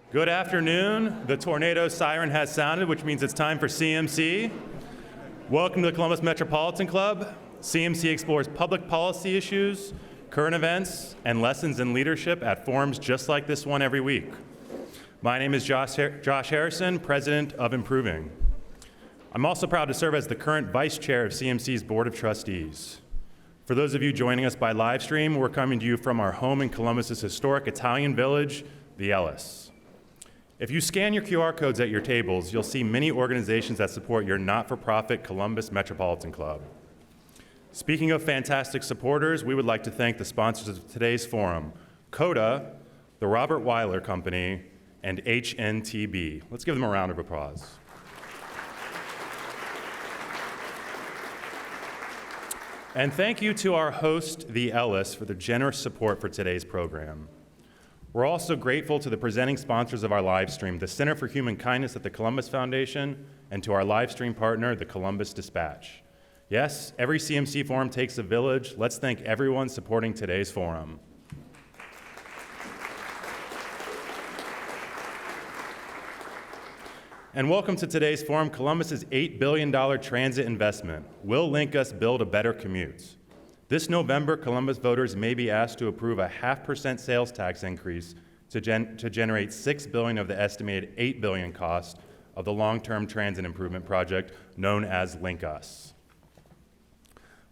Good afternoon. The tornado siren has sounded, which means it's time for CMC. Welcome to the Columbus Metropolitan Club. CMC explores public policy issues, current events, and lessons in leadership at forums just like this one every week. My name is Josh Harrison, President of Improving. I'm also proud to serve as the current Vice Chair of CMC's Board of Trustees. For those of you joining us by live stream, we're coming to you from our home in Columbus's historic Italian village, the Ellis. If you scan your QR codes at your tables, you'll see many organizations that support your not-for-profit Columbus Metropolitan Club. Speaking of fantastic supporters, we would like to thank the sponsors of today's forum, CODA, the Robert Weiler Company, and HNTB. Let's give them a round of applause. And thank you to our host, the Ellis, for the generous support for today's program. We're also grateful to the presenting sponsors of our live stream, the Center for Human Kindness at the Columbus Foundation, and to our live stream partner, the Columbus Dispatch. Yes, every CMC forum takes a village. Let's thank everyone supporting today's forum. And welcome to today's forum, Columbus's $8 billion transit investment. Will LinkUS build a better commute? This November, Columbus voters may be asked to approve a 0.5% sales tax increase to generate $6 billion of the estimated $8 billion cost of the long-term transit improvement project known as LinkUS.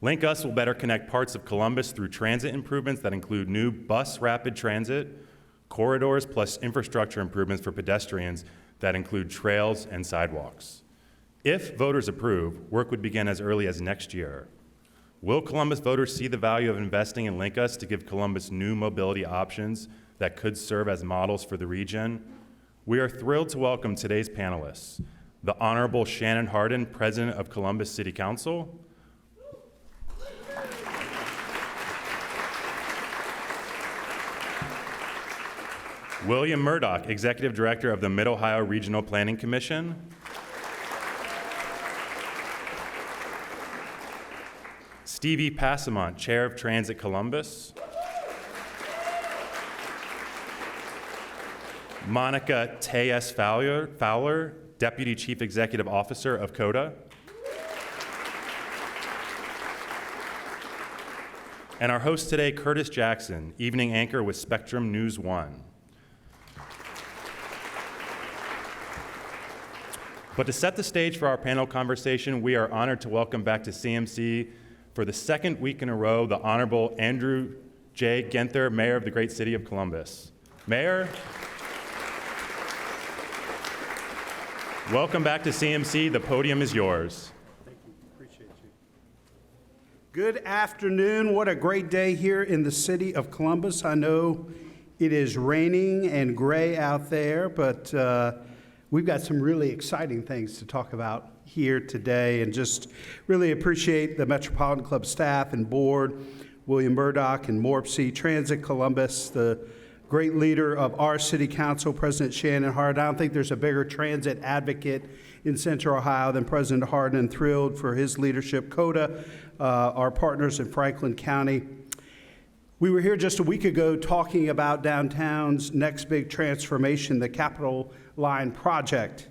LinkUS will better connect parts of Columbus through transit improvements that include new bus rapid transit, corridors, plus infrastructure improvements for pedestrians that include trails and sidewalks. If voters approve, work would begin as early as next year. Will Columbus voters see the value of investing in LinkUS to give Columbus new mobility options that could serve as models for the region? We are thrilled to welcome today's panelists, the Honorable Shannon Hardin, President of Columbus City Council, William Murdoch, Executive Director of the Mid-Ohio Regional Planning Commission, Stevie Passamont, Chair of Transit Columbus, Monica T.S. Fowler, Deputy Chief Executive Officer of CODA, and our host today, Curtis Jackson, evening anchor with Spectrum News 1. But to set the stage for our panel conversation, we are honored to welcome back to CMC for the second week in a row, the Honorable Andrew J. Ginther, Mayor of the great city of Columbus. Mayor, welcome back to CMC. The podium is yours. Thank you. Appreciate you. Good afternoon. What a great day here in the city of Columbus. I know it is raining and gray out there, but we've got some really exciting things to talk about here today, and just really appreciate the Metropolitan Club staff and board, William Murdoch and Morpsey, Transit Columbus, the great leader of our city council, President Shannon Hardin. I don't think there's a bigger transit advocate in Central Ohio than President Hardin, and thrilled for his leadership. CODA, our partners in Franklin County. We were here just a week ago talking about downtown's next big transformation, the Capitol Line project.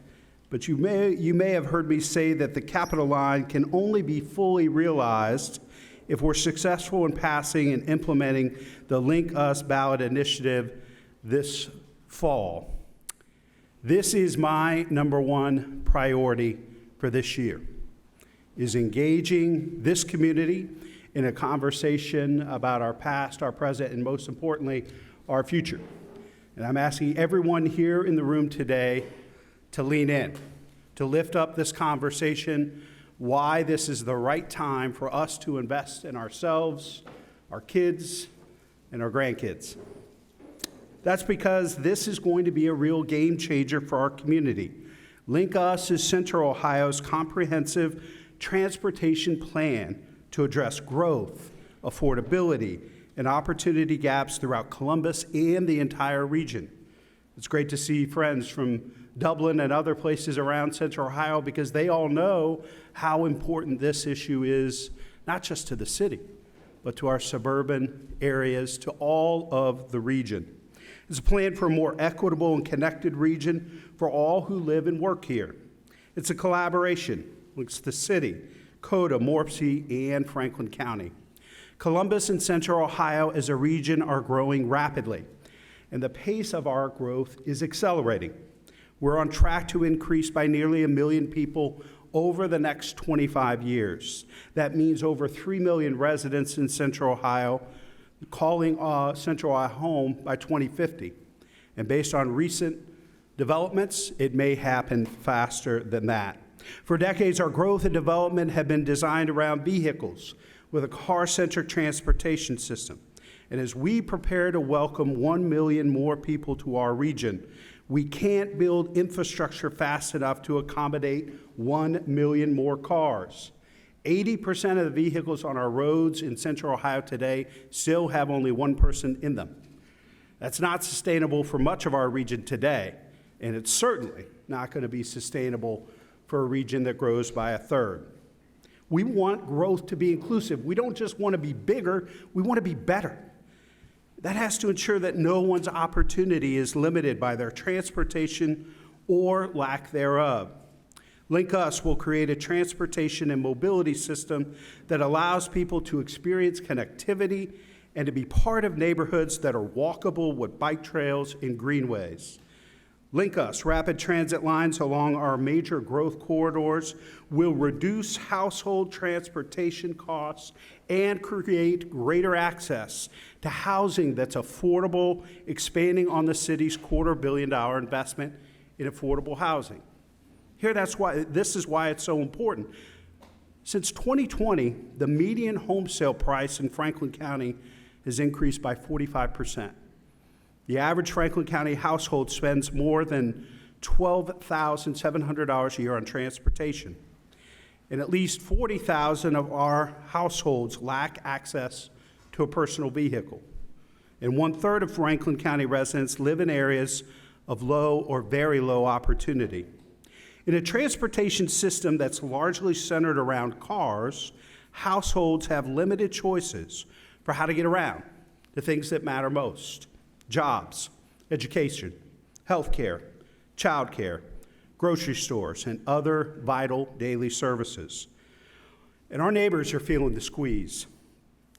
But you may have heard me say that the Capitol Line can only be fully realized if we're successful in passing and implementing the LinkUS ballot initiative this fall. This is my number one priority for this year, is engaging this community in a conversation about our past, our present, and most importantly, our future. And I'm asking everyone here in the room today to lean in, to lift up this conversation, why this is the right time for us to invest in ourselves, our kids, and our grandkids. That's because this is going to be a real game changer for our community. LinkUS is Central Ohio's comprehensive transportation plan to address growth, affordability, and opportunity gaps throughout Columbus and the entire region. It's great to see friends from Dublin and other places around Central Ohio, because they all know how important this issue is, not just to the city, but to our suburban areas, to all of the region. It's a plan for a more equitable and connected region for all who live and work here. It's a collaboration amongst the city, Coda, Morpsey, and Franklin County. Columbus and Central Ohio as a region are growing rapidly, and the pace of our growth is accelerating. We're on track to increase by nearly 1 million people over the next 25 years. That means over 3 million residents in Central Ohio, calling Central Ohio home by 2050. And based on recent developments, it may happen faster than that. For decades, our growth and development have been designed around vehicles with a car-centric transportation system. And as we prepare to welcome 1 million more people to our region, we can't build infrastructure fast enough to accommodate 1 million more cars. 80% of the vehicles on our roads in Central Ohio today still have only one person in them. That's not sustainable for much of our region today, and it's certainly not going to be sustainable for a region that grows by a third. We want growth to be inclusive. We don't just want to be bigger, we want to be better. That has to ensure that no one's opportunity is limited by their transportation or lack thereof. LinkUS will create a transportation and mobility system that allows people to experience connectivity and to be part of neighborhoods that are walkable with bike trails and greenways. LinkUS rapid transit lines along our major growth corridors will reduce household transportation costs and create greater access to housing that's affordable, expanding on the city's $250 million investment in affordable housing. This is why it's so important. Since 2020, the median home sale price in Franklin County has increased by 45%. The average Franklin County household spends more than $12,700 a year on transportation. And at least 40,000 of our households lack access to a personal vehicle. And 1/3 of Franklin County residents live in areas of low or very low opportunity. In a transportation system that's largely centered around cars, households have limited choices for how to get around the things that matter most: jobs, education, healthcare, childcare, grocery stores, and other vital daily services. And our neighbors are feeling the squeeze.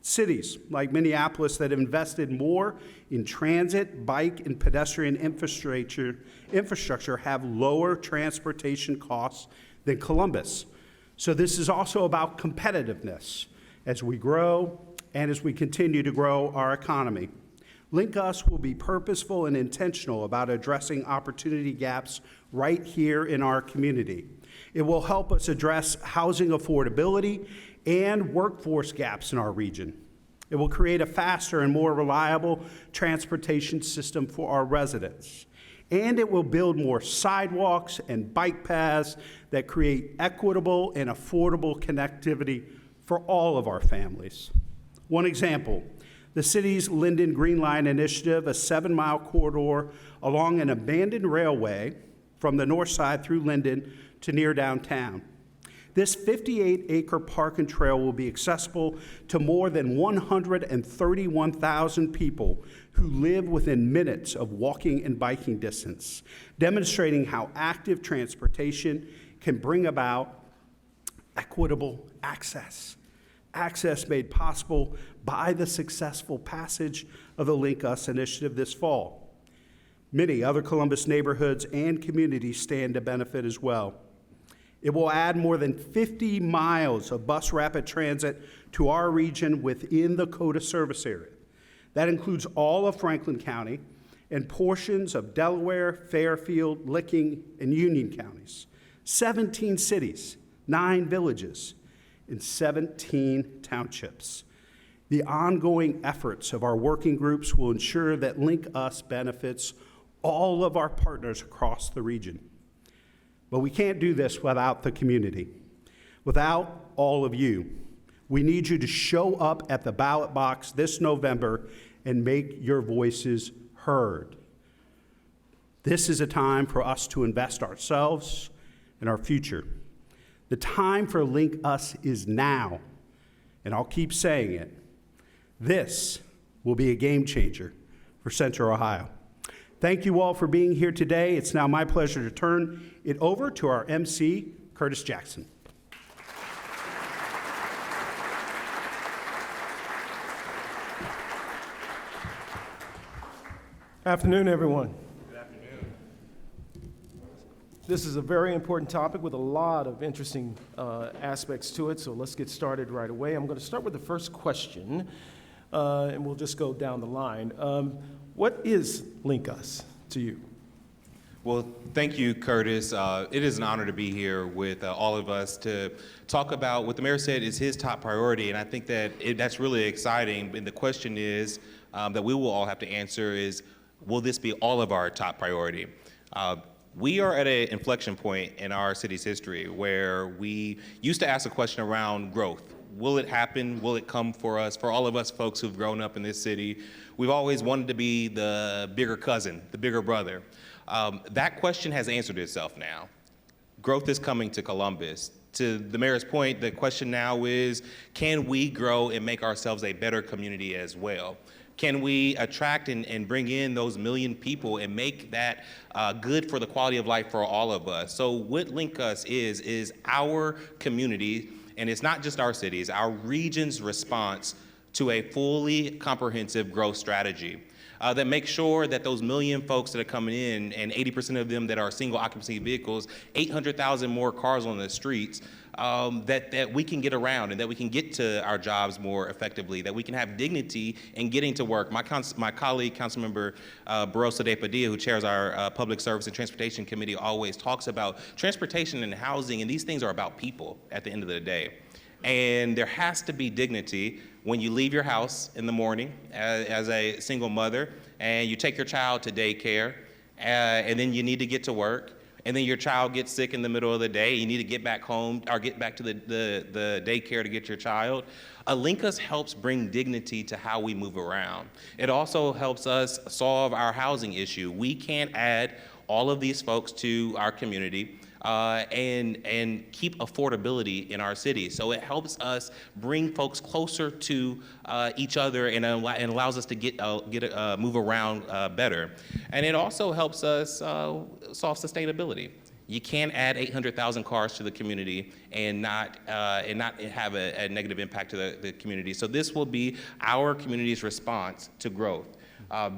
Cities like Minneapolis that have invested more in transit, bike, and pedestrian infrastructure have lower transportation costs than Columbus. So this is also about competitiveness as we grow and as we continue to grow our economy. LinkUS will be purposeful and intentional about addressing opportunity gaps right here in our community. It will help us address housing affordability and workforce gaps in our region. It will create a faster and more reliable transportation system for our residents. And it will build more sidewalks and bike paths that create equitable and affordable connectivity for all of our families. One example, the city's Linden Green Line Initiative, a 7-mile corridor along an abandoned railway from the north side through Linden to near downtown. This 58-acre park and trail will be accessible to more than 131,000 people who live within minutes of walking and biking distance, demonstrating how active transportation can bring about equitable access. Access made possible by the successful passage of the LinkUS initiative this fall. Many other Columbus neighborhoods and communities stand to benefit as well. It will add more than 50 miles of bus rapid transit to our region within the CODA service area. That includes all of Franklin County and portions of Delaware, Fairfield, Licking, and Union counties. 17 cities, 9 villages, and 17 townships. The ongoing efforts of our working groups will ensure that LinkUS benefits all of our partners across the region. But we can't do this without the community, without all of you. We need you to show up at the ballot box this November and make your voices heard. This is a time for us to invest ourselves and our future. The time for LinkUS is now, and I'll keep saying it. This will be a game changer for Central Ohio. Thank you all for being here today. It's now my pleasure to turn it over to our MC, Curtis Jackson. Afternoon, everyone. Good afternoon. This is a very important topic with a lot of interesting aspects to it, so let's get started right away. I'm going to start with the first question, and we'll just go down the line. What is LinkUS to you? Well, thank you, Curtis. It is an honor to be here with all of us to talk about what the mayor said is his top priority, and I think that that's really exciting. And the question is that we will all have to answer is, will this be all of our top priority? We are at an inflection point in our city's history where we used to ask a question around growth. Will it happen? Will it come for us? For all of us folks who've grown up in this city, we've always wanted to be the bigger cousin, the bigger brother. That question has answered itself now. Growth is coming to Columbus. To the mayor's point, the question now is, can we grow and make ourselves a better community as well? Can we attract and bring in those million people and make that good for the quality of life for all of us? So what LinkUS is our community, and it's not just our cities, our region's response to a fully comprehensive growth strategy that makes sure that those million folks that are coming in, and 80% of them that are single occupancy vehicles, 800,000 more cars on the streets, that we can get around and that we can get to our jobs more effectively, that we can have dignity in getting to work. My colleague, Councilmember Barosa de Padilla, who chairs our Public Service and Transportation Committee, always talks about transportation and housing, and these things are about people at the end of the day. And there has to be dignity when you leave your house in the morning as a single mother and you take your child to daycare and then you need to get to work and then your child gets sick in the middle of the day, you need to get back home or get back to the daycare to get your child. LinkUS helps bring dignity to how we move around. It also helps us solve our housing issue. We can't add all of these folks to our community and keep affordability in our city. So it helps us bring folks closer to each other and allows us to move around better. And it also helps us solve sustainability. You can't add 800,000 cars to the community and not have a negative impact to the community. So this will be our community's response to growth.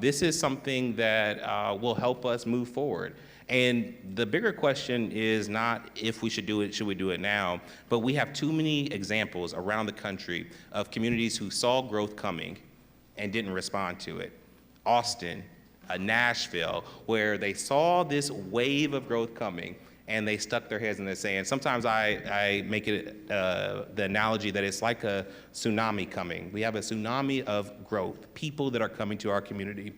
This is something that will help us move forward. And the bigger question is not if we should do it, should we do it now, but we have too many examples around the country of communities who saw growth coming and didn't respond to it. Austin, Nashville, where they saw this wave of growth coming and they stuck their heads in the sand. Sometimes I make it the analogy that it's like a tsunami coming. We have a tsunami of growth, people that are coming to our community.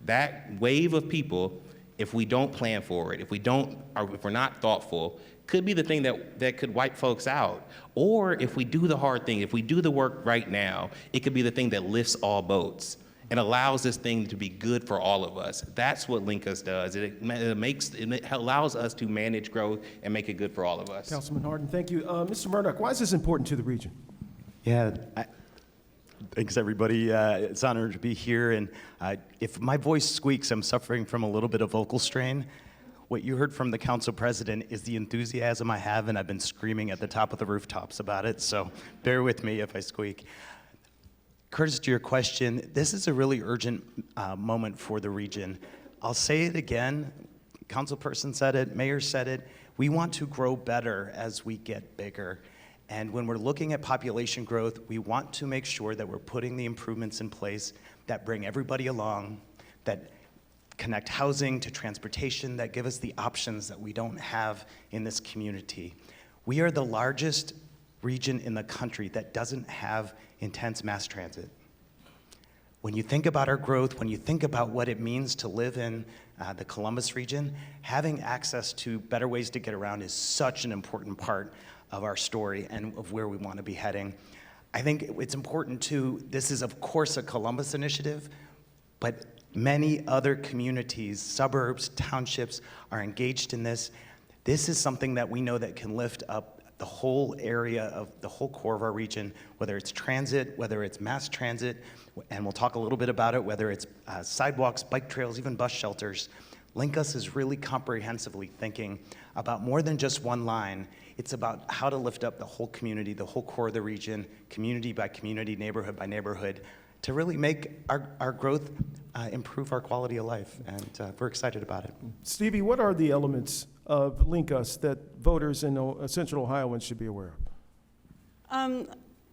That wave of people, if we don't plan for it, if we're not thoughtful, could be the thing that could wipe folks out. Or if we do the hard thing, if we do the work right now, it could be the thing that lifts all boats and allows this thing to be good for all of us. That's what LinkUS does. It allows us to manage growth and make it good for all of us. Councilman Harden, thank you. Mr. Murdoch, why is this important to the region? Yeah, thanks everybody. It's an honor to be here. And if my voice squeaks, I'm suffering from a little bit of vocal strain. What you heard from the council president is the enthusiasm I have, and I've been screaming at the top of the rooftops about it. So bear with me if I squeak. Curtis, to your question, this is a really urgent moment for the region. I'll say it again. Councilperson said it, mayor said it. We want to grow better as we get bigger. And when we're looking at population growth, we want to make sure that we're putting the improvements in place that bring everybody along, that connect housing to transportation, that give us the options that we don't have in this community. We are the largest region in the country that doesn't have intense mass transit. When you think about our growth, when you think about what it means to live in the Columbus region, having access to better ways to get around is such an important part of our story and of where we want to be heading. I think it's important too, this is of course a Columbus initiative, but many other communities, suburbs, townships are engaged in this. This is something that we know that can lift up the whole area of the whole core of our region, whether it's transit, whether it's mass transit, and we'll talk a little bit about it, whether it's sidewalks, bike trails, even bus shelters. LinkUS is really comprehensively thinking about more than just one line. It's about how to lift up the whole community, the whole core of the region, community by community, neighborhood by neighborhood, to really make our growth improve our quality of life, and we're excited about it. Stevie, what are the elements of LinkUS that voters in Central Ohioans should be aware of?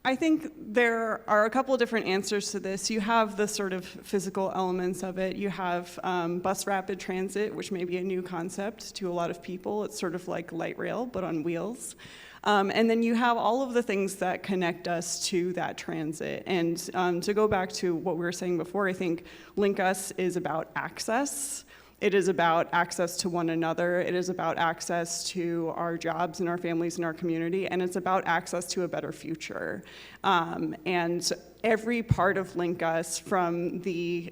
I think there are a couple of different answers to this. You have the sort of physical elements of it. You have bus rapid transit, which may be a new concept to a lot of people. It's sort of like light rail, but on wheels. And then you have all of the things that connect us to that transit. And to go back to what we were saying before, I think LinkUS is about access. It is about access to one another. It is about access to our jobs and our families and our community. And it's about access to a better future. And every part of LinkUS, from the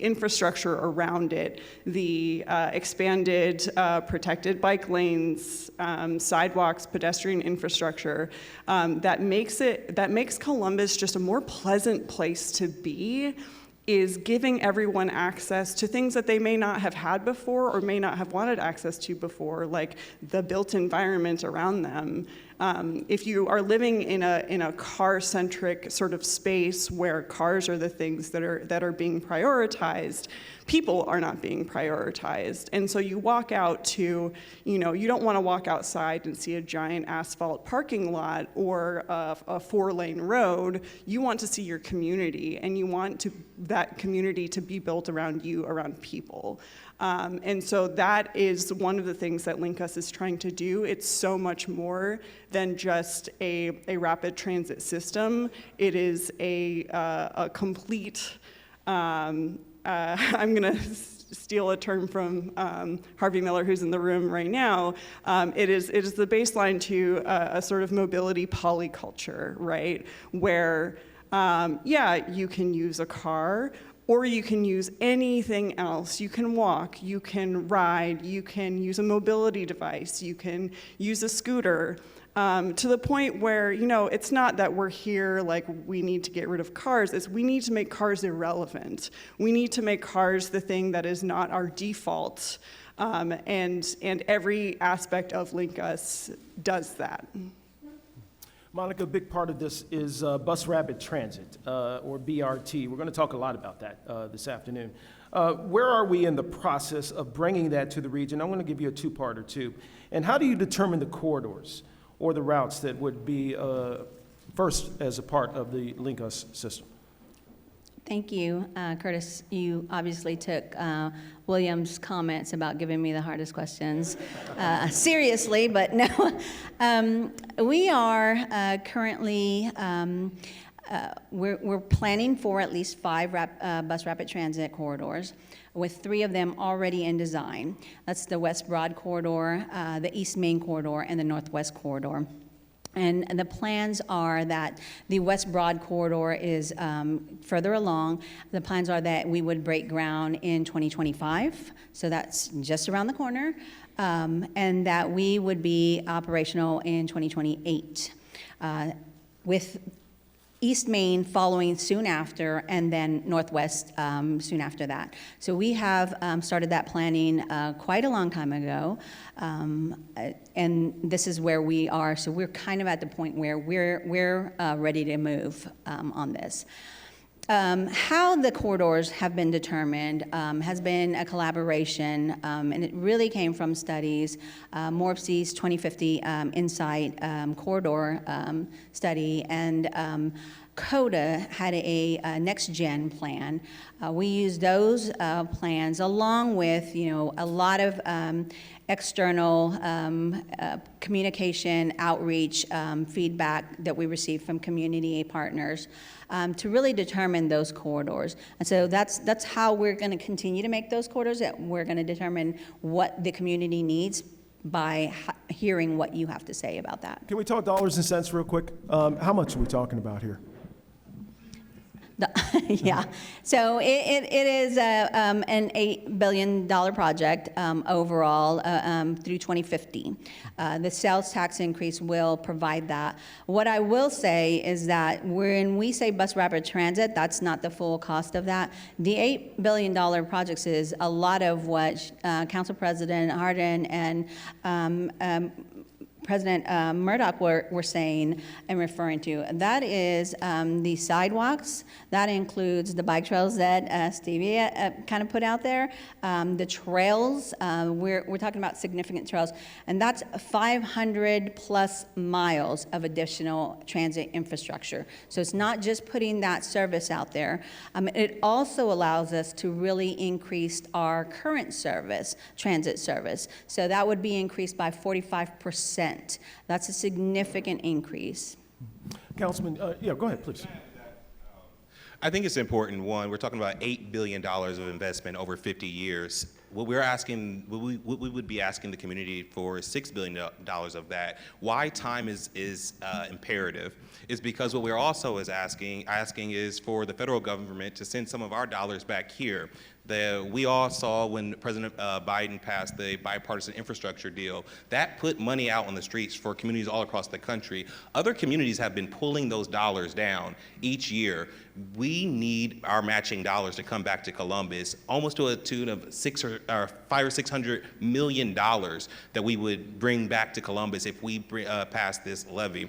infrastructure around it, the expanded protected bike lanes, sidewalks, pedestrian infrastructure, that makes Columbus just a more pleasant place to be, is giving everyone access to things that they may not have had before or may not have wanted access to before, like the built environment around them. If you are living in a car-centric sort of space where cars are the things that are being prioritized, people are not being prioritized. And so you walk out to, you don't want to walk outside and see a giant asphalt parking lot or a 4-lane road. You want to see your community, and you want that community to be built around you, around people. And so that is one of the things that LinkUS is trying to do. It's so much more than just a rapid transit system. It is a complete, I'm going to steal a term from Harvey Miller, who's in the room right now. It is the baseline to a sort of mobility polyculture, right? Where, you can use a car, or you can use anything else. You can walk, you can ride, you can use a mobility device, you can use a scooter, to the point where, it's not that we're here like we need to get rid of cars, it's we need to make cars irrelevant. We need to make cars the thing that is not our default, and every aspect of LinkUS does that. Monica, a big part of this is bus rapid transit, or BRT. We're going to talk a lot about that this afternoon. Where are we in the process of bringing that to the region? I'm going to give you a two-parter too. And how do you determine the corridors or the routes that would be first as a part of the LinkUS system? Thank you, Curtis. You obviously took William's comments about giving me the hardest questions seriously, but no. We are currently, we're planning for at least 5 bus rapid transit corridors, with 3 of them already in design. That's the West Broad Corridor, the East Main Corridor, and the Northwest Corridor. And the plans are that the West Broad Corridor is further along. The plans are that we would break ground in 2025, so that's just around the corner, and that we would be operational in 2028, with East Main following soon after, and then Northwest soon after that. So we have started that planning quite a long time ago, and this is where we are. So we're kind of at the point where we're ready to move on this. How the corridors have been determined has been a collaboration, and it really came from studies. Morpsey's 2050 Insight Corridor study, and CODA had a next-gen plan. We used those plans along with, a lot of external communication, outreach, feedback that we received from community partners to really determine those corridors. And so that's how we're going to continue to make those corridors, that we're going to determine what the community needs by hearing what you have to say about that. Can we talk dollars and cents real quick? How much are we talking about here? Yeah, so it is an $8 billion project overall through 2050. The sales tax increase will provide that. What I will say is that when we say bus rapid transit, that's not the full cost of that. The $8 billion projects is a lot of what Council President Hardin and President Murdoch were saying and referring to. That is the sidewalks. That includes the bike trails that Stevie kind of put out there. The trails, we're talking about significant trails. And that's 500 plus miles of additional transit infrastructure. So it's not just putting that service out there. It also allows us to really increase our current service, transit service. So that would be increased by 45%. That's a significant increase. Councilman, yeah, go ahead, please. I think it's important, one, we're talking about $8 billion of investment over 50 years. What we're asking, what we would be asking the community for is $6 billion of that. Why time is imperative is because what we're also asking is for the federal government to send some of our dollars back here. We all saw when President Biden passed the bipartisan infrastructure deal, that put money out on the streets for communities all across the country. Other communities have been pulling those dollars down each year. We need our matching dollars to come back to Columbus, almost to a tune of $500 or $600 million that we would bring back to Columbus if we pass this levy.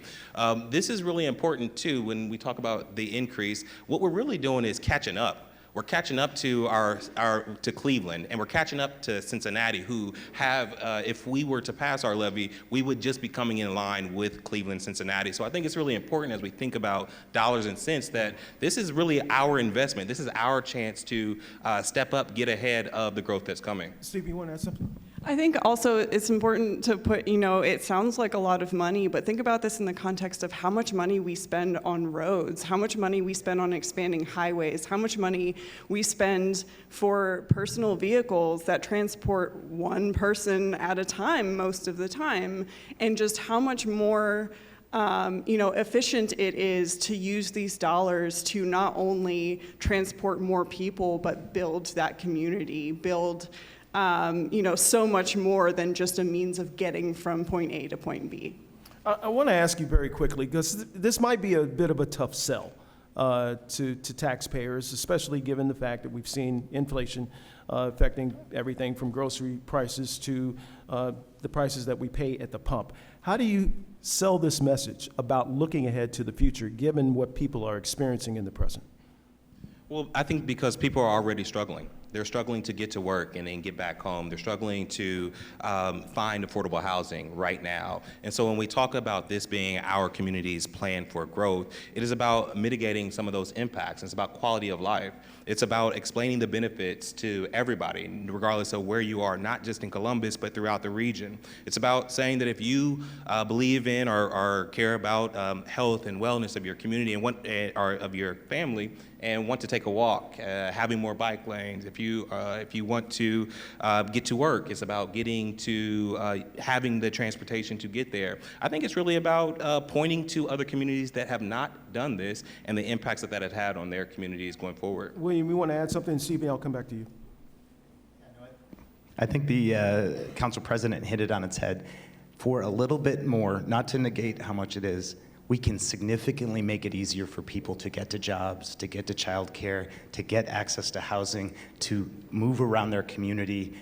This is really important too when we talk about the increase. What we're really doing is catching up. We're catching up to to Cleveland, and we're catching up to Cincinnati, who have, if we were to pass our levy, we would just be coming in line with Cleveland, Cincinnati. So I think it's really important as we think about dollars and cents that this is really our investment. This is our chance to step up, get ahead of the growth that's coming. Steve, you want to add something? I think also it's important to put, it sounds like a lot of money, but think about this in the context of how much money we spend on roads, how much money we spend on expanding highways, how much money we spend for personal vehicles that transport one person at a time most of the time, and just how much more efficient it is to use these dollars to not only transport more people, but build that community, build so much more than just a means of getting from point A to point B. I want to ask you very quickly, because this might be a bit of a tough sell to taxpayers, especially given the fact that we've seen inflation affecting everything from grocery prices to the prices that we pay at the pump. How do you sell this message about looking ahead to the future, given what people are experiencing in the present? Well, I think because people are already struggling. They're struggling to get to work and then get back home. They're struggling to find affordable housing right now. And so when we talk about this being our community's plan for growth, it is about mitigating some of those impacts. It's about quality of life. It's about explaining the benefits to everybody, regardless of where you are, not just in Columbus, but throughout the region. It's about saying that if you believe in or care about health and wellness of your community and or of your family, and want to take a walk, having more bike lanes. If you want to get to work, it's about getting to having the transportation to get there. I think it's really about pointing to other communities that have not done this and the impacts that has had on their communities going forward. William, you want to add something? Stevie, I'll come back to you. I think the council president hit it on its head. For a little bit more, not to negate how much it is, we can significantly make it easier for people to get to jobs, to get to childcare, to get access to housing, to move around their community.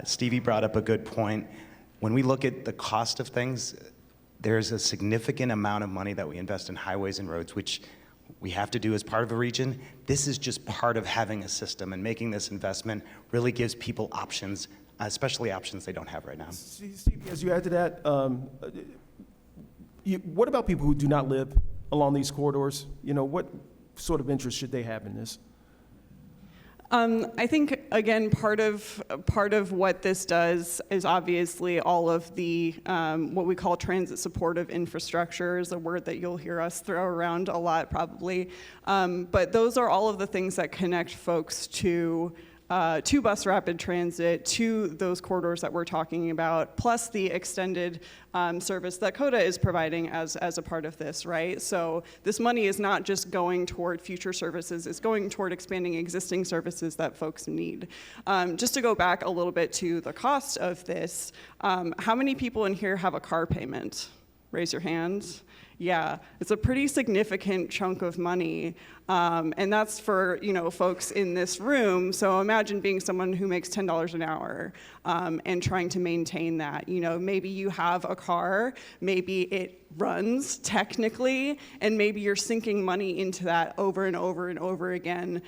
Stevie brought up a good point. When we look at the cost of things, there's a significant amount of money that we invest in highways and roads, which we have to do as part of a region. This is just part of having a system, and making this investment really gives people options, especially options they don't have right now. Stevie, as you add to that, what about people who do not live along these corridors? What sort of interest should they have in this? I think, again, part of what this does is obviously all of the what we call transit supportive infrastructure is a word that you'll hear us throw around a lot probably. But those are all of the things that connect folks to to bus rapid transit, to those corridors that we're talking about, plus the extended service that CODA is providing as a part of this, right? So this money is not just going toward future services, it's going toward expanding existing services that folks need. Just to go back a little bit to the cost of this, how many people in here have a car payment? Raise your hands. Yeah, it's a pretty significant chunk of money, and that's for folks in this room. So imagine being someone who makes $10 an hour and trying to maintain that. Maybe you have a car, maybe it runs technically, and maybe you're sinking money into that over and over and over again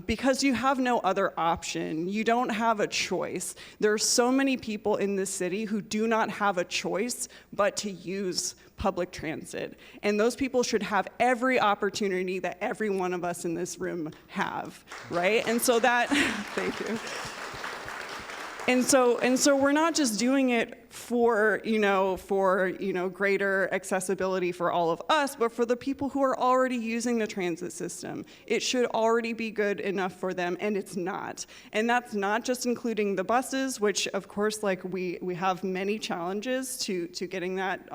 because you have no other option. You don't have a choice. There are so many people in this city who do not have a choice but to use public transit. And those people should have every opportunity that every one of us in this room have, right? And so that, thank you. And so we're not just doing it for greater accessibility for all of us, but for the people who are already using the transit system. It should already be good enough for them, and it's not. And that's not just including the buses, which of course, we have many challenges to getting that,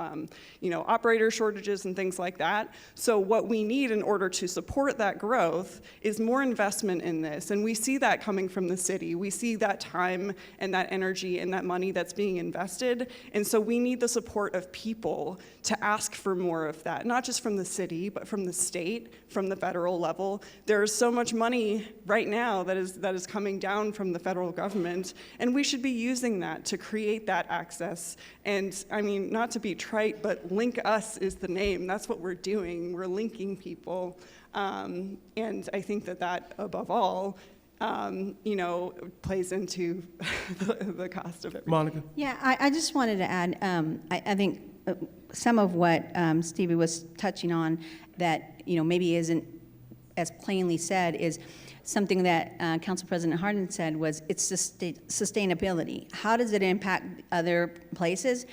operator shortages and things like that. So what we need in order to support that growth is more investment in this, and we see that coming from the city. We see that time and that energy and that money that's being invested. And so we need the support of people to ask for more of that, not just from the city, but from the state, from the federal level. There's so much money right now that is coming down from the federal government, and we should be using that to create that access. And I mean, not to be trite, but LinkUS is the name. That's what we're doing. We're linking people. And I think that above all, plays into the cost of everything. Monica? Yeah, I just wanted to add, I think some of what Stevie was touching on that, maybe isn't as plainly said is something that Council President Hardin said was it's sustainability. How does it impact other places?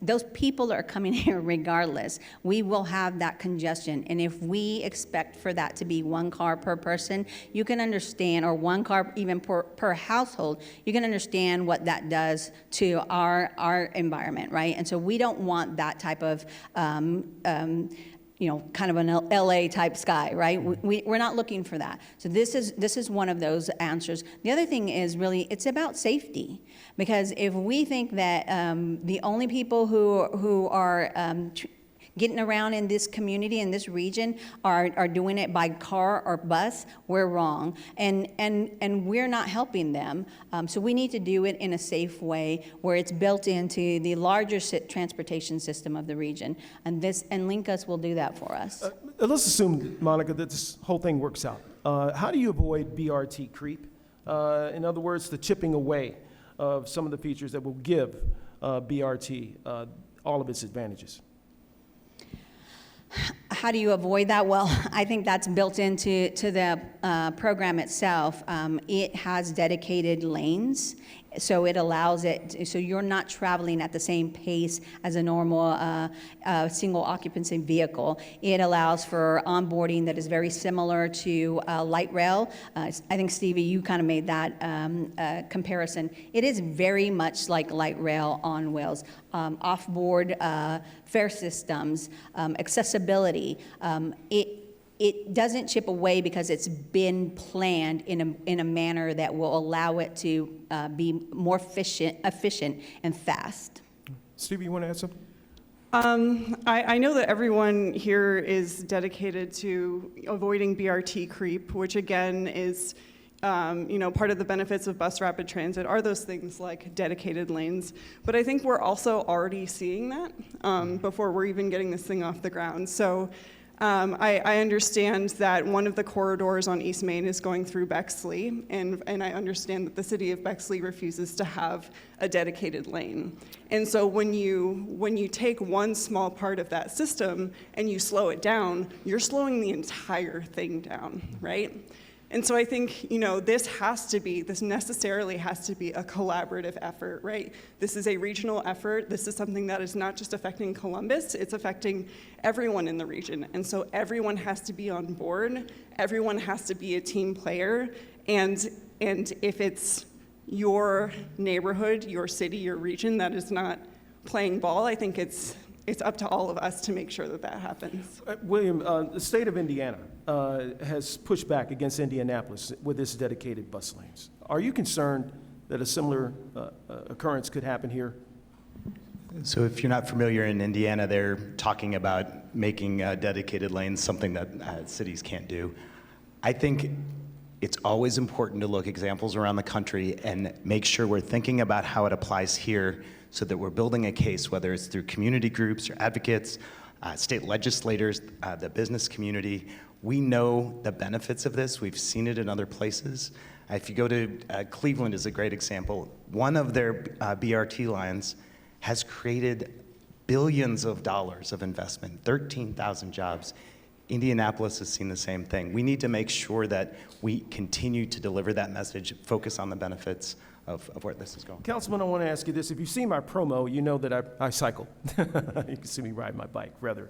Those people are coming here regardless. We will have that congestion, and if we expect for that to be one car per person, you can understand, or one car even per household, you can understand what that does to our environment, right? And so we don't want that type of kind of an LA type sky, right? We're not looking for that. So this is one of those answers. The other thing is really, it's about safety. Because if we think that the only people who are getting around in this community, in this region, are doing it by car or bus, we're wrong. And we're not helping them. So we need to do it in a safe way where it's built into the larger transportation system of the region. And LinkUS will do that for us. Let's assume, Monica, that this whole thing works out. How do you avoid BRT creep? In other words, the chipping away of some of the features that will give BRT all of its advantages? How do you avoid that? Well, I think that's built into the program itself. It has dedicated lanes, so it allows it, so you're not traveling at the same pace as a normal single occupancy vehicle. It allows for onboarding that is very similar to light rail. I think, Stevie, you kind of made that comparison. It is very much like light rail on wheels. Off-board fare systems, accessibility. It doesn't chip away because it's been planned in a manner that will allow it to be more efficient and fast. Stevie, you want to add something? I know that everyone here is dedicated to avoiding BRT creep, which again is part of the benefits of bus rapid transit are those things like dedicated lanes. But I think we're also already seeing that before we're even getting this thing off the ground. So I understand that one of the corridors on East Main is going through Bexley, and I understand that the city of Bexley refuses to have a dedicated lane. And so when you take one small part of that system and you slow it down, you're slowing the entire thing down, right? And so I think, this necessarily has to be a collaborative effort, right? This is a regional effort. This is something that is not just affecting Columbus, it's affecting everyone in the region. And so everyone has to be on board. Everyone has to be a team player. And And if it's your neighborhood, your city, your region that is not playing ball, I think it's up to all of us to make sure that that happens. William, the state of Indiana has pushed back against Indianapolis with its dedicated bus lanes. Are you concerned that a similar occurrence could happen here? So if you're not familiar, in Indiana, they're talking about making dedicated lanes something that cities can't do. I think it's always important to look examples around the country and make sure we're thinking about how it applies here so that we're building a case, whether it's through community groups or advocates, state legislators, the business community. We know the benefits of this. We've seen it in other places. If you go to Cleveland is a great example. One of their BRT lines has created billions of dollars of investment, 13,000 jobs. Indianapolis has seen the same thing. We need to make sure that we continue to deliver that message, focus on the benefits of where this is going. Councilman, I want to ask you this. If you've seen my promo, you know that I cycle. You can see me ride my bike, rather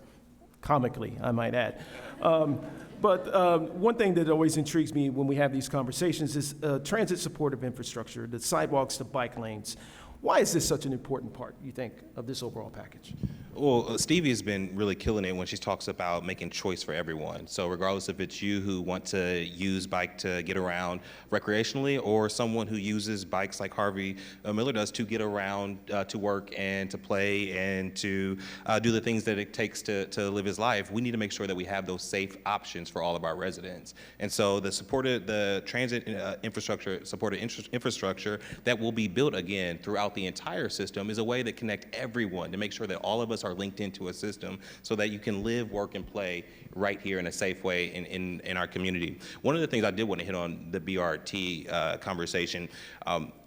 comically, I might add. But one thing that always intrigues me when we have these conversations is transit supportive infrastructure, the sidewalks, the bike lanes. Why is this such an important part, you think, of this overall package? Well, Stevie has been really killing it when she talks about making choice for everyone. So regardless if it's you who want to use bike to get around recreationally or someone who uses bikes like Harvey Miller does to get around to work and to play and to do the things that it takes to live his life, we need to make sure that we have those safe options for all of our residents. And so the transit infrastructure that will be built again throughout the entire system is a way that connect everyone to make sure that all of us are linked into a system so that you can live, work, and play right here in a safe way in our community. One of the things I did want to hit on the BRT conversation,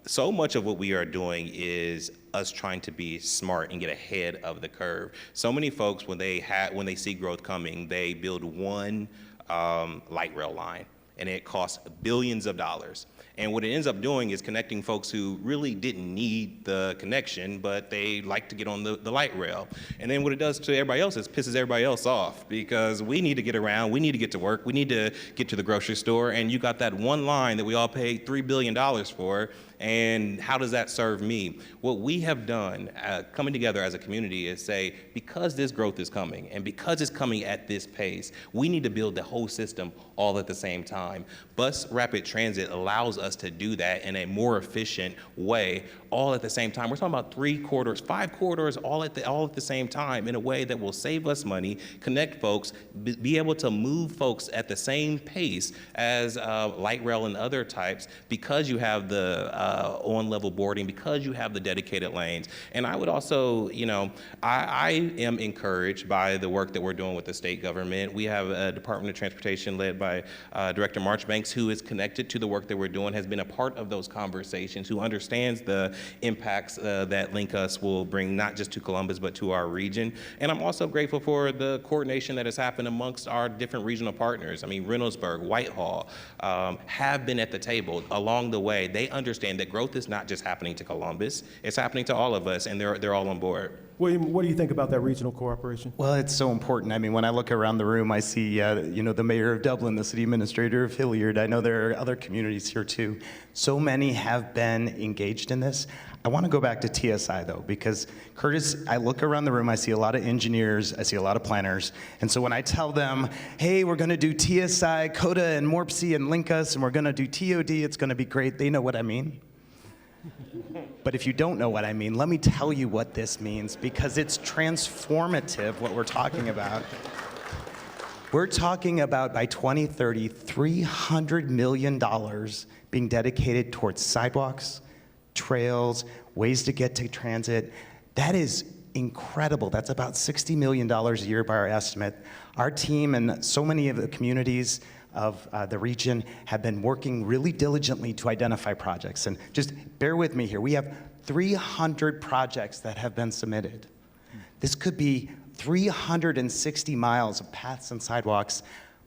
so much of what we are doing is us trying to be smart and get ahead of the curve. So many folks, when they see growth coming, they build one light rail line, and it costs billions of dollars. And what it ends up doing is connecting folks who really didn't need the connection, but they like to get on the light rail. And then what it does to everybody else is pisses everybody else off because we need to get around, we need to get to work, we need to get to the grocery store, and you got that one line that we all paid $3 billion for, and how does that serve me? What we have done, coming together as a community, is say, because this growth is coming, and because it's coming at this pace, we need to build the whole system all at the same time. Bus rapid transit allows us to do that in a more efficient way, all at the same time. We're talking about 3 corridors, 5 corridors, all at the same time, in a way that will save us money, connect folks, be able to move folks at the same pace as light rail and other types, because you have the on-level boarding, because you have the dedicated lanes. And I would also, I am encouraged by the work that we're doing with the state government. We have a Department of Transportation led by Director Marchbanks, who is connected to the work that we're doing, has been a part of those conversations, who understands the impacts that LinkUS will bring, not just to Columbus, but to our region. And I'm also grateful for the coordination that has happened amongst our different regional partners. I mean, Reynoldsburg, Whitehall, have been at the table along the way. They understand that growth is not just happening to Columbus, it's happening to all of us, and they're all on board. William, what do you think about that regional cooperation? Well, it's so important. I mean, when I look around the room, I see, the mayor of Dublin, the city administrator of Hilliard. I know there are other communities here too. So many have been engaged in this. I want to go back to TSI though, because Curtis, I look around the room, I see a lot of engineers, I see a lot of planners. And so when I tell them, hey, we're going to do TSI, CODA, and MORPC, and LinkUS, and we're going to do TOD, it's going to be great, they know what I mean. But if you don't know what I mean, let me tell you what this means, because it's transformative what we're talking about. We're talking about, by 2030, $300 million being dedicated towards sidewalks, trails, ways to get to transit. That is incredible. That's about $60 million a year by our estimate. Our team and so many of the communities of the region have been working really diligently to identify projects. And just bear with me here. We have 300 projects that have been submitted. This could be 360 miles of paths and sidewalks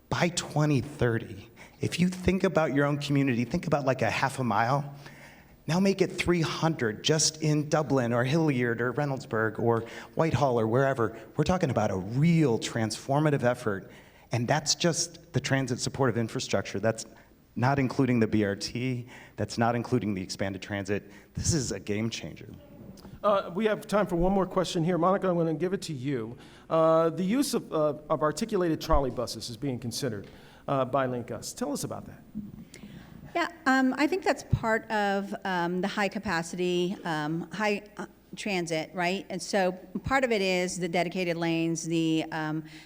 by 2030. If you think about your own community, think about like a half a mile. Now make it 300 just in Dublin or Hilliard or Reynoldsburg or Whitehall or wherever. We're talking about a real transformative effort. And that's just the transit supportive infrastructure. That's not including the BRT, that's not including the expanded transit. This is a game changer. We have time for one more question here. Monica, I'm going to give it to you. The use of articulated trolley buses is being considered by LinkUS. Tell us about that. Yeah, I think that's part of the high capacity, high transit, right? And so part of it is the dedicated lanes, the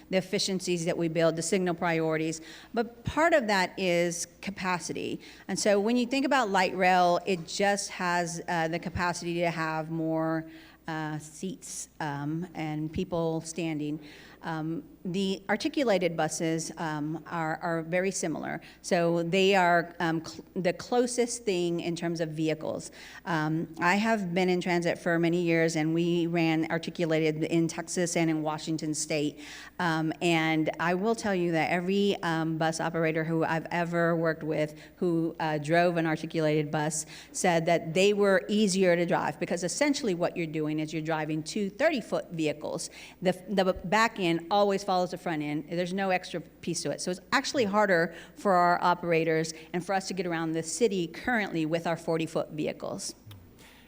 efficiencies that we build, the signal priorities, but part of that is capacity. And so when you think about light rail, it just has the capacity to have more seats and people standing. The articulated buses are very similar. So they are the closest thing in terms of vehicles. I have been in transit for many years, and we ran articulated in Texas and in Washington State. And I will tell you that every bus operator who I've ever worked with who drove an articulated bus said that they were easier to drive, because essentially what you're doing is you're driving two 30-foot vehicles. The back end always follows the front end. There's no extra piece to it. So it's actually harder for our operators and for us to get around the city currently with our 40-foot vehicles.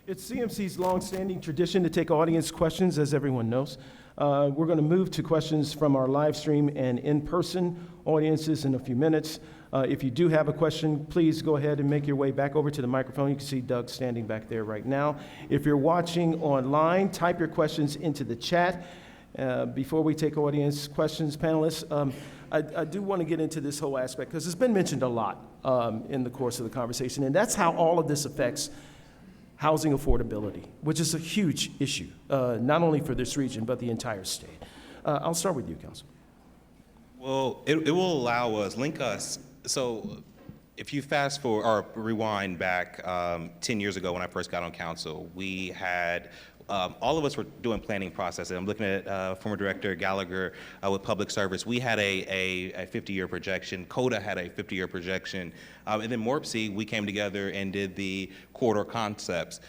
It's CMC's longstanding tradition to take audience questions, as everyone knows. We're going to move to questions from our live stream and in-person audiences in a few minutes. If you do have a question, please go ahead and make your way back over to the microphone. You can see Doug standing back there right now. If you're watching online, type your questions into the chat. Before we take audience questions, panelists, I do want to get into this whole aspect because it's been mentioned a lot in the course of the conversation, and that's how all of this affects housing affordability, which is a huge issue, not only for this region, but the entire state. I'll start with you, Council. Well, it will allow us, LinkUS, so if you fast forward or rewind back 10 years ago when I first got on council, we had all of us were doing planning processes. I'm looking at former Director Gallagher with Public Service. We had a 50-year projection. CODA had a 50-year projection. And then MORPC, we came together and did the corridor concepts.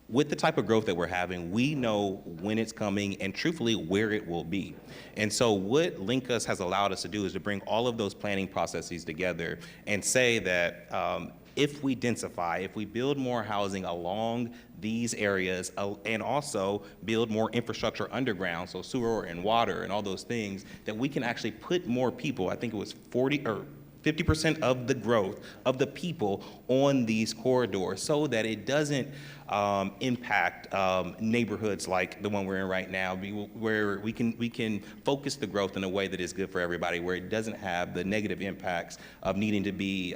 With the type of growth that we're having, we know when it's coming and truthfully where it will be. And so what LinkUS has allowed us to do is to bring all of those planning processes together and say that if we densify, if we build more housing along these areas and also build more infrastructure underground, so sewer and water and all those things, that we can actually put more people, I think it was 50% of the growth of the people on these corridors so that it doesn't impact neighborhoods like the one we're in right now, where we can focus the growth in a way that is good for everybody, where it doesn't have the negative impacts of needing to be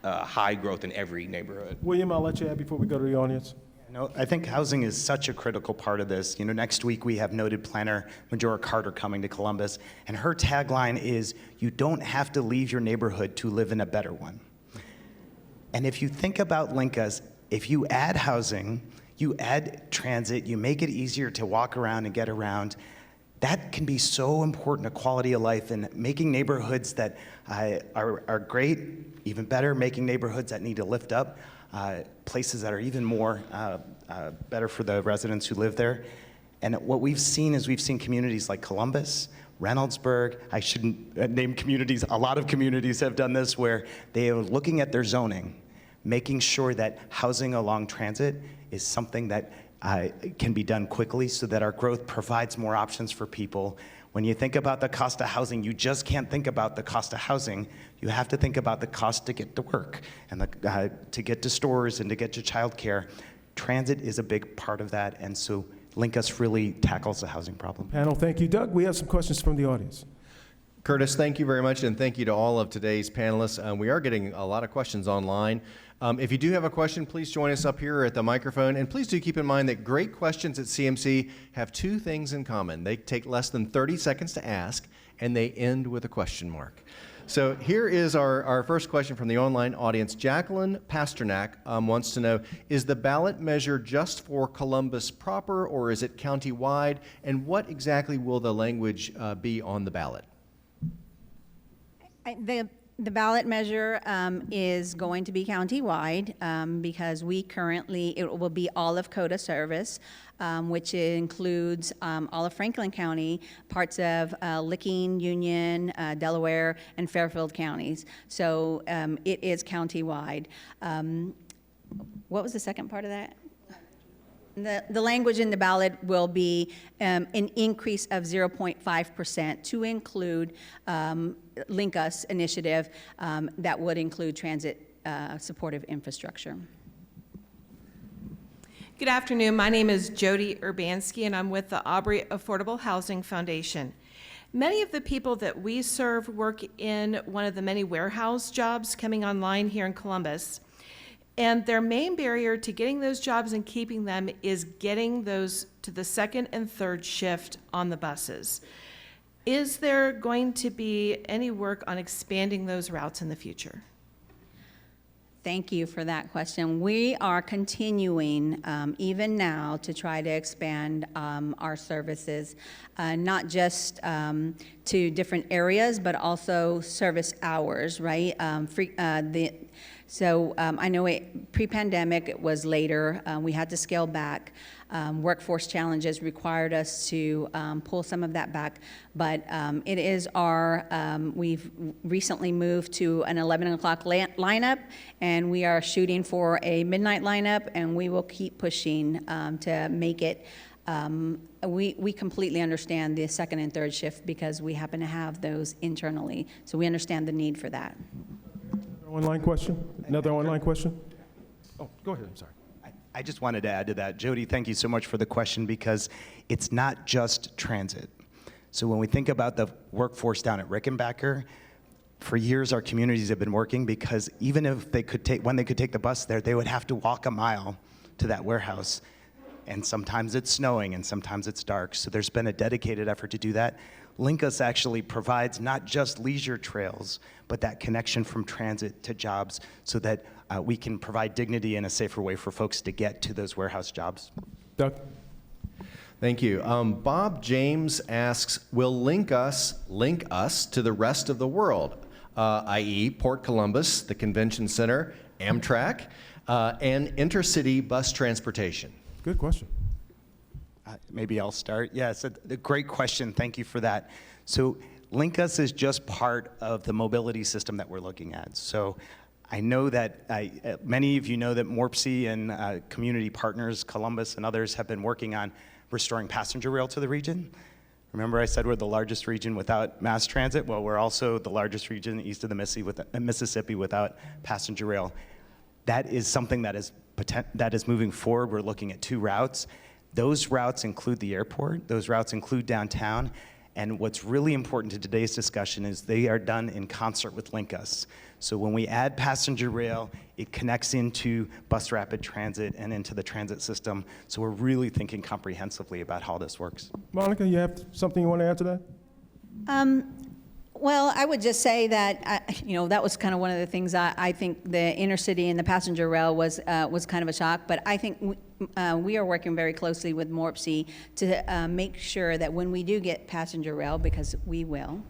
high growth in every neighborhood. William, I'll let you add before we go to the audience. No, I think housing is such a critical part of this. You know, next week we have noted planner Majora Carter coming to Columbus, and her tagline is, "You don't have to leave your neighborhood to live in a better one." And if you think about LinkUS, if you add housing, you add transit, you make it easier to walk around and get around, that can be so important to quality of life and making neighborhoods that are great, even better, making neighborhoods that need to lift up. Places that are even more better for the residents who live there. And what we've seen is we've seen communities like Columbus, Reynoldsburg, I shouldn't name communities, a lot of communities have done this, where they are looking at their zoning, making sure that housing along transit is something that can be done quickly so that our growth provides more options for people. When you think about the cost of housing, you just can't think about the cost of housing. You have to think about the cost to get to work and to get to stores and to get to childcare. Transit is a big part of that, and so LinkUS really tackles the housing problem. Panel, thank you. Doug, we have some questions from the audience. Curtis, thank you very much, and thank you to all of today's panelists. We are getting a lot of questions online. If you do have a question, please join us up here at the microphone, and please do keep in mind that great questions at CMC have two things in common. They take less than 30 seconds to ask, and they end with a question mark. So here is our first question from the online audience. Jacqueline Pasternak wants to know, is the ballot measure just for Columbus proper, or is it county-wide, and what exactly will the language be on the ballot? The ballot measure is going to be countywide because we currently, it will be all of CODA service, which includes all of Franklin County, parts of Licking, Union, Delaware, and Fairfield counties. So it is countywide. What was the second part of that? The language in the ballot will be an increase of 0.5% to include LinkUS initiative that would include transit supportive infrastructure. Good afternoon. My name is Jody Urbanski, and I'm with the Aubrey Affordable Housing Foundation. Many of the people that we serve work in one of the many warehouse jobs coming online here in Columbus. And their main barrier to getting those jobs and keeping them is getting those to the second and third shift on the buses. Is there going to be any work on expanding those routes in the future? Thank you for that question. We are continuing, even now, to try to expand our services, not just to different areas, but also service hours, right? So I know pre-pandemic it was later. We had to scale back. Workforce challenges required us to pull some of that back, but it is we've recently moved to an 11 o'clock lineup, and we are shooting for a midnight lineup, and we will keep pushing to make it. We completely understand the second and third shift because we happen to have those internally, so we understand the need for that. Online question? Another online question? Oh, go ahead, I'm sorry. I just wanted to add to that. Jody, thank you so much for the question because it's not just transit. So when we think about the workforce down at Rickenbacker, for years our communities have been working because even if they could when they could take the bus there, they would have to walk a mile to that warehouse. And sometimes it's snowing and sometimes it's dark. So there's been a dedicated effort to do that. LinkUS actually provides not just leisure trails, but that connection from transit to jobs so that we can provide dignity in a safer way for folks to get to those warehouse jobs. Doug? Thank you. Bob James asks, will LinkUS link us to the rest of the world, i.e. Port Columbus, the Convention Center, Amtrak, and intercity bus transportation? Good question. Maybe I'll start. Yes, a great question. Thank you for that. So LinkUS is just part of the mobility system that we're looking at. So I know that many of you know that MORPC and community partners, Columbus and others, have been working on restoring passenger rail to the region. Remember I said we're the largest region without mass transit? Well, we're also the largest region east of the Mississippi without passenger rail. That is something that is moving forward. We're looking at 2 routes. Those routes include the airport, those routes include downtown, and what's really important to today's discussion is they are done in concert with LinkUS. So when we add passenger rail, it connects into bus rapid transit and into the transit system. So we're really thinking comprehensively about how this works. Monica, you have something you want to add to that? Well, I would just say that, that was kind of one of the things I think the intercity and the passenger rail was kind of a shock, but I think we are working very closely with MORPC to make sure that when we do get passenger rail, because we will,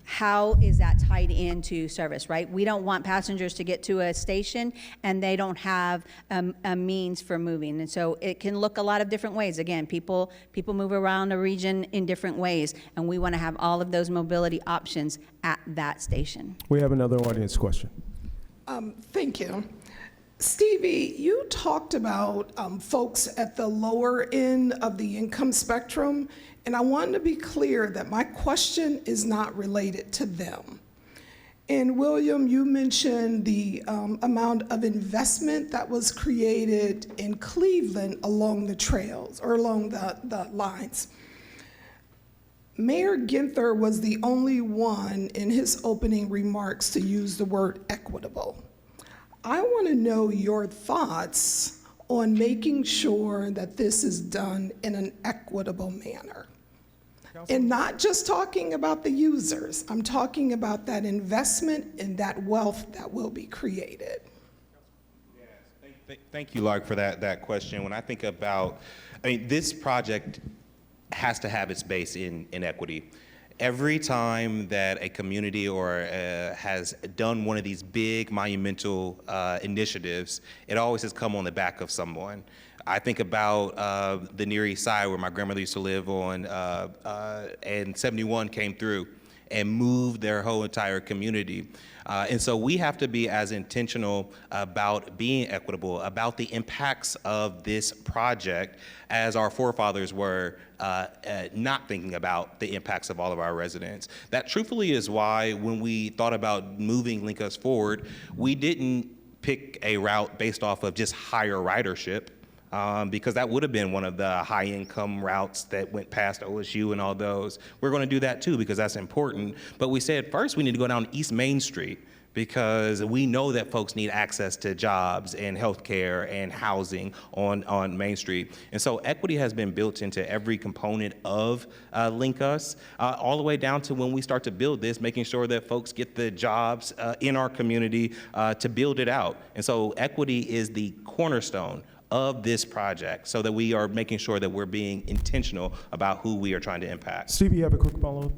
how is that tied into service, right? We don't want passengers to get to a station and they don't have a means for moving. And so it can look a lot of different ways. Again, people move around a region in different ways, and we want to have all of those mobility options at that station. We have another audience question. Thank you. Stevie, you talked about folks at the lower end of the income spectrum, and I wanted to be clear that my question is not related to them. And William, you mentioned the amount of investment that was created in Cleveland along the trails or along the lines. Mayor Ginther was the only one in his opening remarks to use the word equitable. I want to know your thoughts on making sure that this is done in an equitable manner. And not just talking about the users, I'm talking about that investment and that wealth that will be created. Yes, thank you, Lark, for that question. When I think about, this project has to have its base in equity. Every time that a community has done one of these big monumental initiatives, it always has come on the back of someone. I think about the Near East Side where my grandmother used to live on, and 71 came through and moved their whole entire community. And so we have to be as intentional about being equitable, about the impacts of this project as our forefathers were not thinking about the impacts of all of our residents. That truthfully is why when we thought about moving LinkUS forward, we didn't pick a route based off of just higher ridership. Because that would have been one of the high-income routes that went past OSU and all those. We're going to do that too because that's important. But we said first we need to go down East Main Street because we know that folks need access to jobs and healthcare and housing on Main Street. And so equity has been built into every component of LinkUS, all the way down to when we start to build this, making sure that folks get the jobs in our community to build it out. And so equity is the cornerstone of this project so that we are making sure that we're being intentional about who we are trying to impact. Steve, you have a quick follow-up?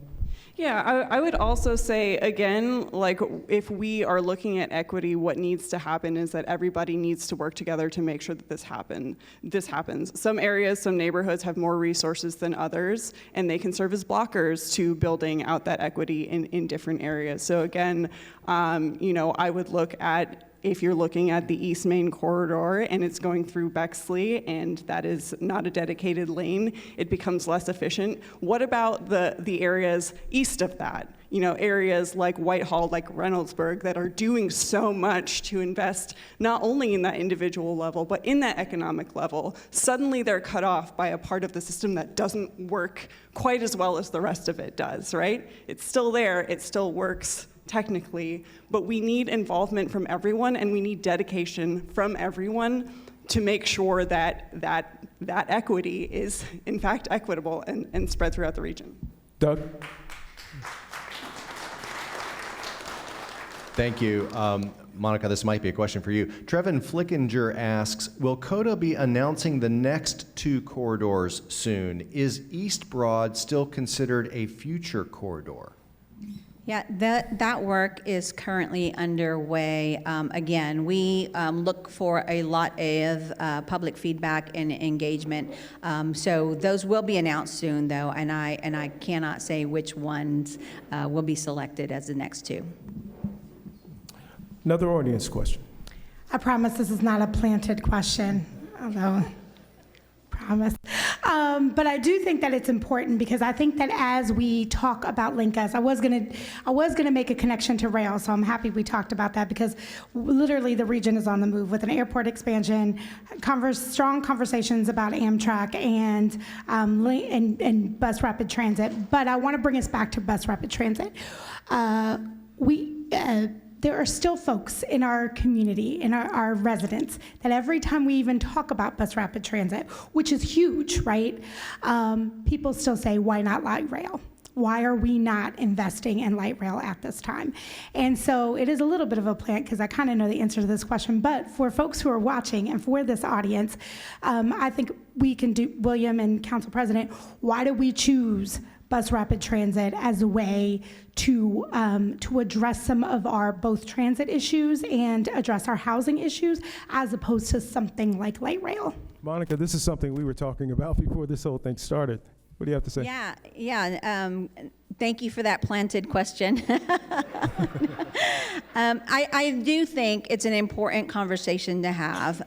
Yeah, I would also say, again, like if we are looking at equity, what needs to happen is that everybody needs to work together to make sure that this happens. Some areas, some neighborhoods have more resources than others, and they can serve as blockers to building out that equity in different areas. So again, I would look at, if you're looking at the East Main corridor and it's going through Bexley and that is not a dedicated lane, it becomes less efficient. What about the areas east of that? Areas like Whitehall, like Reynoldsburg, that are doing so much to invest not only in that individual level, but in that economic level. Suddenly they're cut off by a part of the system that doesn't work quite as well as the rest of it does, right? It's still there, it still works technically, but we need involvement from everyone and we need dedication from everyone to make sure that equity is in fact equitable and spread throughout the region. Doug? Thank you. Monica, this might be a question for you. Trevin Flickinger asks, will CODA be announcing the next 2 corridors soon? Is East Broad still considered a future corridor? Yeah, that work is currently underway. Again, we look for a lot of public feedback and engagement. So those will be announced soon, though, and I cannot say which ones will be selected as the next 2. Another audience question. I promise this is not a planted question, although promise. But I do think that it's important because I think that as we talk about LinkUS, I was gonna make a connection to rail, so I'm happy we talked about that because literally the region is on the move with an airport expansion, strong conversations about Amtrak and bus rapid transit. But I want to bring us back to bus rapid transit. There are still folks in our community, in our residents, that every time we even talk about bus rapid transit, which is huge, right? People still say, why not light rail? Why are we not investing in light rail at this time? And so it is a little bit of a plant because I kind of know the answer to this question, but for folks who are watching and for this audience, I think we can do, William and Council President, why do we choose bus rapid transit as a way to address some of our both transit issues and address our housing issues as opposed to something like light rail? Monica, this is something we were talking about before this whole thing started. What do you have to say? Yeah. Thank you for that planted question. I do think it's an important conversation to have.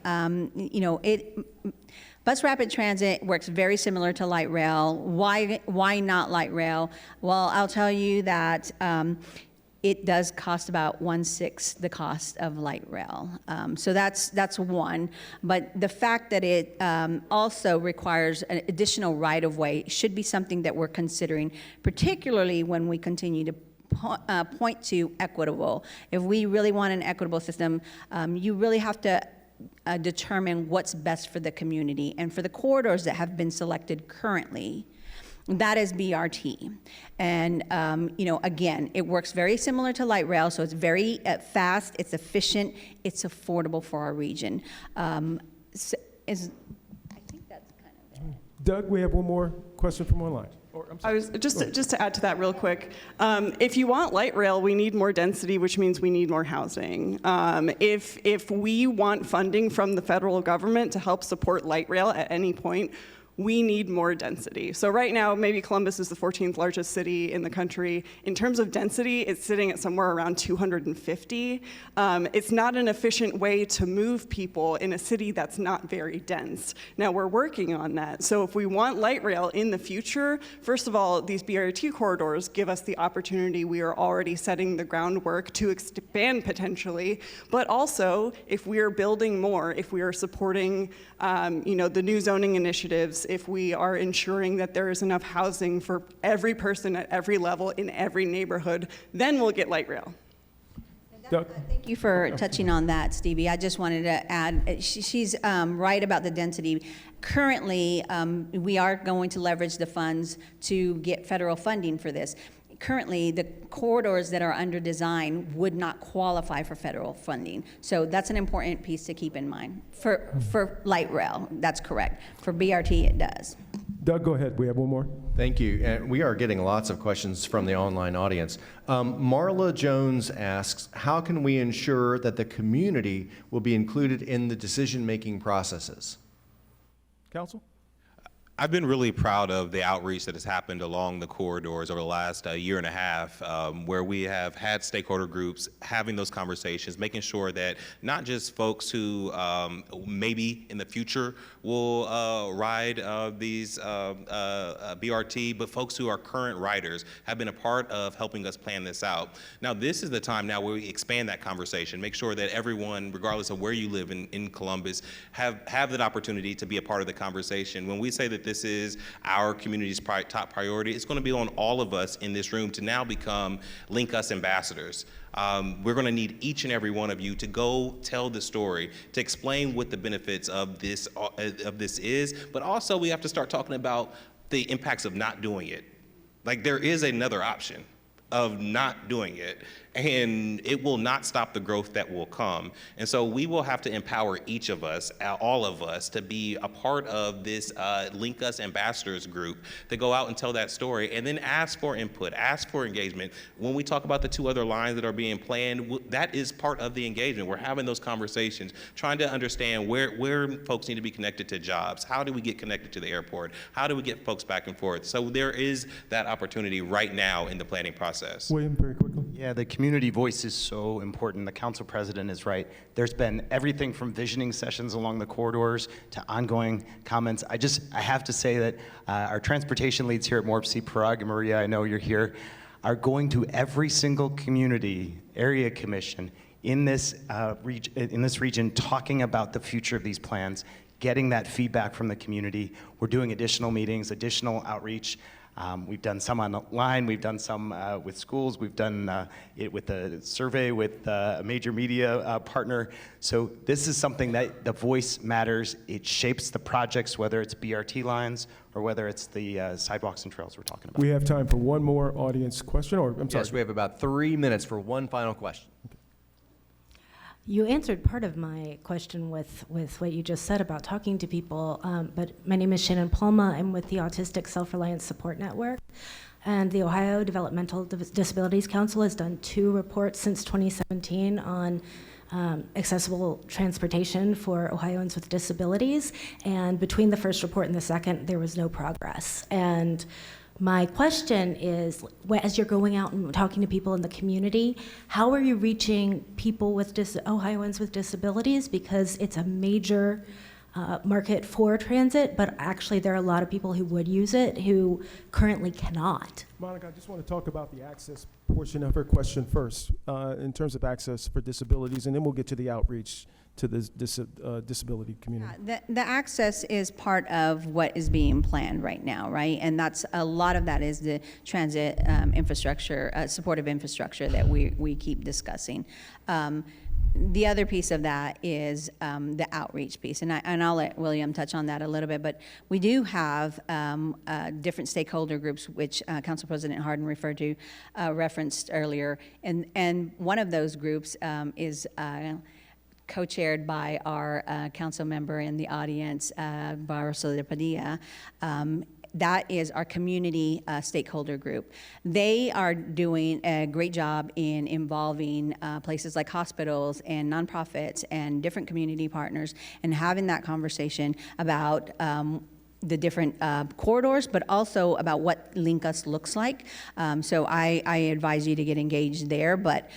Bus rapid transit works very similar to light rail. Why not light rail? Well, I'll tell you that it does cost about 1/6 the cost of light rail. So that's one. But the fact that it also requires an additional right-of-way should be something that we're considering, particularly when we continue to point to equitable. If we really want an equitable system, you really have to determine what's best for the community. And for the corridors that have been selected currently, that is BRT. And, again, it works very similar to light rail, so it's very fast, it's efficient, it's affordable for our region. I think that's kind of it. Doug, we have one more question from online. I was just to add to that real quick. If you want light rail, we need more density, which means we need more housing. If we want funding from the federal government to help support light rail at any point, we need more density. So right now, maybe Columbus is the 14th largest city in the country. In terms of density, it's sitting at somewhere around 250. It's not an efficient way to move people in a city that's not very dense. Now, we're working on that. So if we want light rail in the future, first of all, these BRT corridors give us the opportunity. We are already setting the groundwork to expand potentially. But also, if we are building more, if we are supporting the new zoning initiatives, if we are ensuring that there is enough housing for every person at every level in every neighborhood, then we'll get light rail. Thank you for touching on that, Stevie. I just wanted to add, she's right about the density. Currently, we are going to leverage the funds to get federal funding for this. Currently, the corridors that are under design would not qualify for federal funding. So that's an important piece to keep in mind. For light rail, that's correct. For BRT, it does. Doug, go ahead. We have one more. Thank you. And we are getting lots of questions from the online audience. Marla Jones asks, how can we ensure that the community will be included in the decision-making processes? Council? I've been really proud of the outreach that has happened along the corridors over the last year and a half, where we have had stakeholder groups having those conversations, making sure that not just folks who maybe in the future will ride these BRT, but folks who are current riders have been a part of helping us plan this out. Now, this is the time now where we expand that conversation, make sure that everyone, regardless of where you live in Columbus, have that opportunity to be a part of the conversation. When we say that this is our community's top priority, it's going to be on all of us in this room to now become LinkUS ambassadors. We're going to need each and every one of you to go tell the story, to explain what the benefits of this is, but also we have to start talking about the impacts of not doing it. Like, there is another option of not doing it, and it will not stop the growth that will come. And so we will have to empower each of us, all of us, to be a part of this LinkUS ambassadors group to go out and tell that story, and then ask for input, ask for engagement. When we talk about the 2 other lines that are being planned, that is part of the engagement. We're having those conversations, trying to understand where folks need to be connected to jobs. How do we get connected to the airport? How do we get folks back and forth? So there is that opportunity right now in the planning process. William, very quickly. Yeah, the community voice is so important. The council president is right. There's been everything from visioning sessions along the corridors to ongoing comments. I have to say that our transportation leads here at Morpsey, Parag and Maria, I know you're here, are going to every single community area commission in this region, talking about the future of these plans, getting that feedback from the community. We're doing additional meetings, additional outreach. We've done some online, we've done some with schools, we've done it with a survey with a major media partner. So this is something that the voice matters. It shapes the projects, whether it's BRT lines or whether it's the sidewalks and trails we're talking about. We have time for one more audience question, or I'm sorry. Yes, we have about 3 minutes for one final question. You answered part of my question with what you just said about talking to people, but my name is Shannon Palma. I'm with the Autistic Self-Reliance Support Network, and the Ohio Developmental Disabilities Council has done 2 reports since 2017 on accessible transportation for Ohioans with disabilities, and between the first report and the second, there was no progress. And my question is, as you're going out and talking to people in the community, how are you reaching people with Ohioans with disabilities? Because it's a major market for transit, but actually there are a lot of people who would use it who currently cannot. Monica, I just want to talk about the access portion of her question first, in terms of access for disabilities, and then we'll get to the outreach to the disability community. The access is part of what is being planned right now, right? And that's a lot of that is the transit infrastructure, supportive infrastructure that we keep discussing. The other piece of that is the outreach piece, and I'll let William touch on that a little bit, but we do have different stakeholder groups, which Council President Hardin referred to, referenced earlier, and one of those groups is co-chaired by our council member in the audience, Barroso de Padilla. That is our community stakeholder group. They are doing a great job in involving places like hospitals and nonprofits and different community partners and having that conversation about the different corridors, but also about what LinkUS looks like. So I advise you to get engaged there, but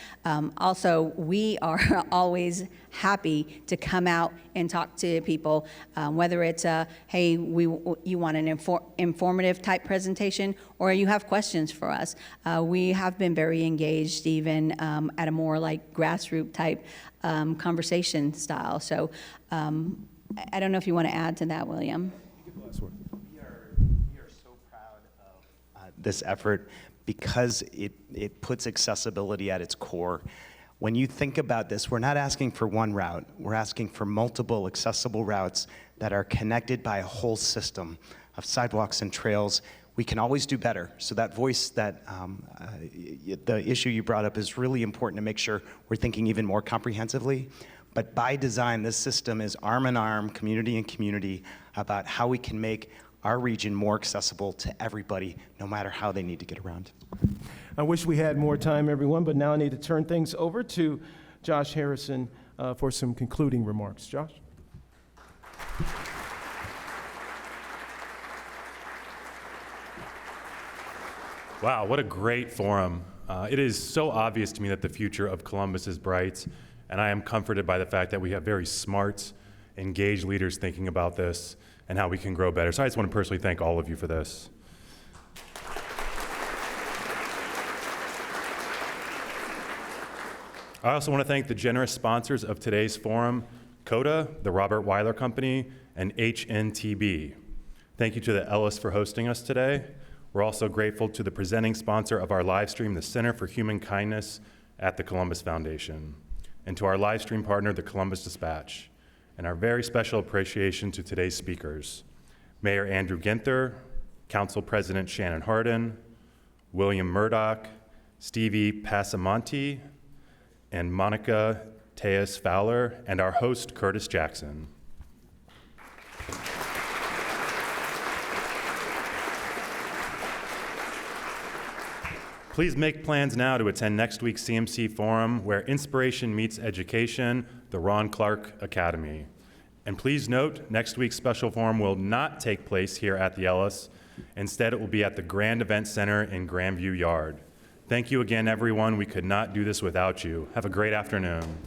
also we are always happy to come out and talk to people, whether it's hey, you want an informative type presentation, or you have questions for us. We have been very engaged even at a more like grassroots type conversation style. So I don't know if you want to add to that, William. We are so proud of this effort because it puts accessibility at its core. When you think about this, we're not asking for one route. We're asking for multiple accessible routes that are connected by a whole system of sidewalks and trails. We can always do better. So that voice, that the issue you brought up is really important to make sure we're thinking even more comprehensively. But by design, this system is arm in arm, community and community, about how we can make our region more accessible to everybody, no matter how they need to get around. I wish we had more time, everyone, but now I need to turn things over to Josh Harrison for some concluding remarks. Josh? Wow, what a great forum. It is so obvious to me that the future of Columbus is bright, and I am comforted by the fact that we have very smart, engaged leaders thinking about this and how we can grow better. So I just want to personally thank all of you for this. I also want to thank the generous sponsors of today's forum, CODA, the Robert Weiler Company, and HNTB. Thank you to the Ellis for hosting us today. We're also grateful to the presenting sponsor of our live stream, the Center for Human Kindness at the Columbus Foundation, and to our live stream partner, the Columbus Dispatch, and our very special appreciation to today's speakers, Mayor Andrew Ginther, Council President Shannon Hardin, William Murdoch, Stevie Passamonte, and Monica Teas Fowler, and our host, Curtis Jackson. Please make plans now to attend next week's CMC Forum, where inspiration meets education, the Ron Clark Academy. And please note, next week's special forum will not take place here at the Ellis. Instead, it will be at the Grand Event Center in Grandview Yard. Thank you again, everyone. We could not do this without you. Have a great afternoon.